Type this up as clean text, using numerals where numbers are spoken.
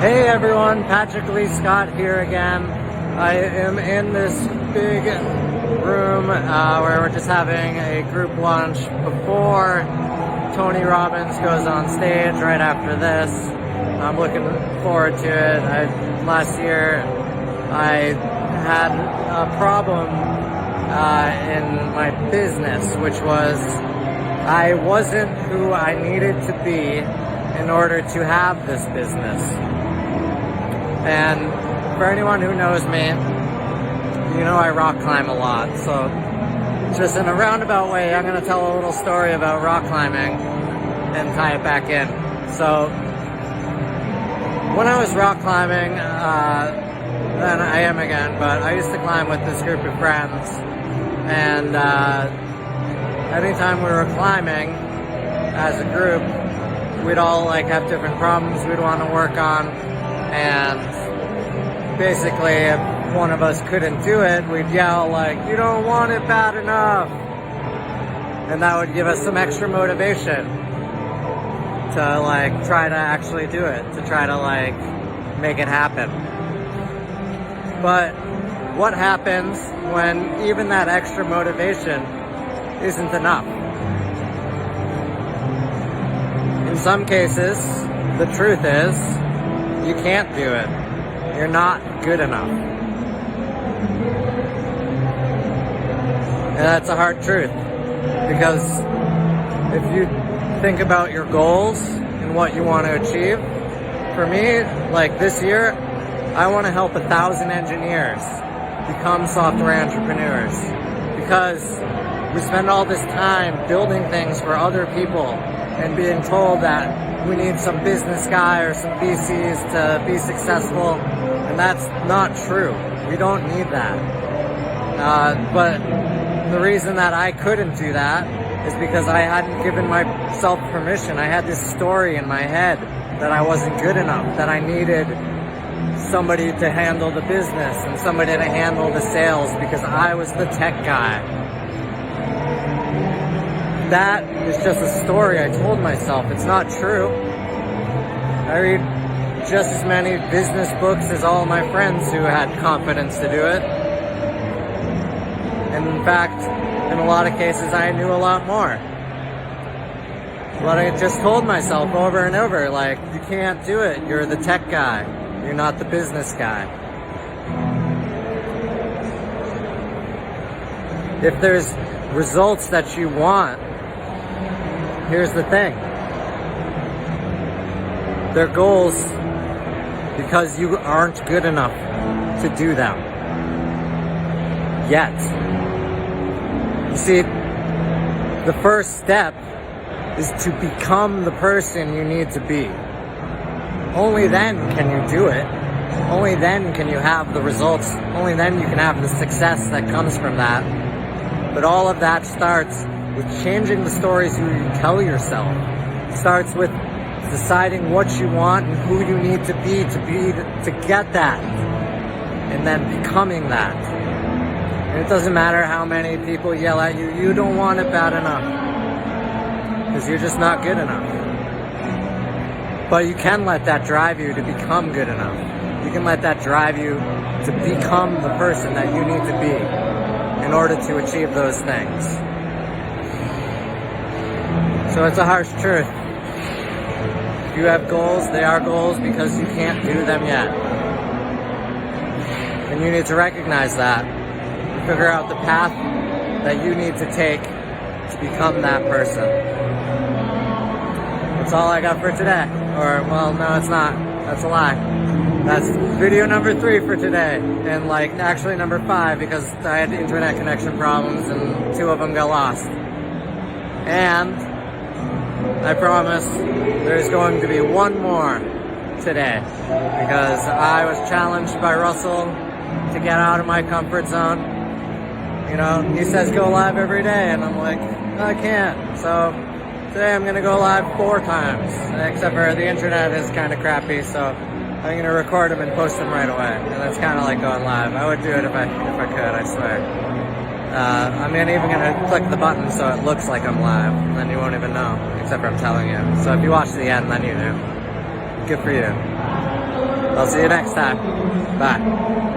Hey everyone, Patrick Lee Scott here again. I am in this big room where we're just having a group lunch before Tony Robbins goes on stage right after this. I'm looking forward to it. Last year I had a problem in my business, which was I wasn't who I needed to be in order to have this business. And for anyone who knows me, you know I rock climb a lot. So just in a roundabout way, I'm going to tell a little story about rock climbing and tie it back in. So when I was rock climbing, then I am again, but I used to climb with this group of friends. And anytime we were climbing as a group, we'd all have different problems we'd want to work on. And basically, if one of us couldn't do it, we'd yell "You don't want it bad enough," and that would give us some extra motivation to try to actually do it, to try to make it happen. But what happens when even that extra motivation isn't enough? In some cases, the truth is, you can't do it. You're not good enough. And that's a hard truth. Because if you think about your goals and what you want to achieve, for me, this year, I want to help 1,000 engineers become software entrepreneurs. Because we spend all this time building things for other people and being told that we need some business guy or some VCs to be successful, and that's not true. We don't need that. But the reason that I couldn't do that is because I hadn't given myself permission. I had this story in my head that I wasn't good enough, that I needed somebody to handle the business and somebody to handle the sales because I was the tech guy. That is just a story I told myself. It's not true. I read just as many business books as all my friends who had confidence to do it. And in fact, in a lot of cases, I knew a lot more. But I just told myself over and over, you can't do it. You're the tech guy. You're not the business guy. If there's results that you want, here's the thing. They're goals because you aren't good enough to do them yet. You see, the first step is to become the person you need to be. Only then can you do it. Only then can you have the results. Only then you can have the success that comes from that. But all of that starts with changing the stories you tell yourself. It starts with deciding what you want and who you need to be to get that, and then becoming that. And it doesn't matter how many people yell at you, you don't want it bad enough, because you're just not good enough. But you can let that drive you to become good enough. You can let that drive you to become the person that you need to be in order to achieve those things. So it's a harsh truth. If you have goals, they are goals because you can't do them yet. And you need to recognize that and figure out the path that you need to take to become that person. That's all I got for today. Or, well, no, it's not. That's a lie. That's video number 3 for today. And actually number 5 because I had internet connection problems and 2 of them got lost. And I promise there's going to be one more today because I was challenged by Russell to get out of my comfort zone. He says go live every day and I'm like, no, I can't. So today I'm going to go live 4 times, except for the internet is kind of crappy, so I'm going to record them and post them right away. And that's kind of like going live. I would do it if I could, I swear. I'm even going to click the button so it looks like I'm live, and then you won't even know, except for I'm telling you. So if you watch to the end, then you do. Good for you. I'll see you next time. Bye.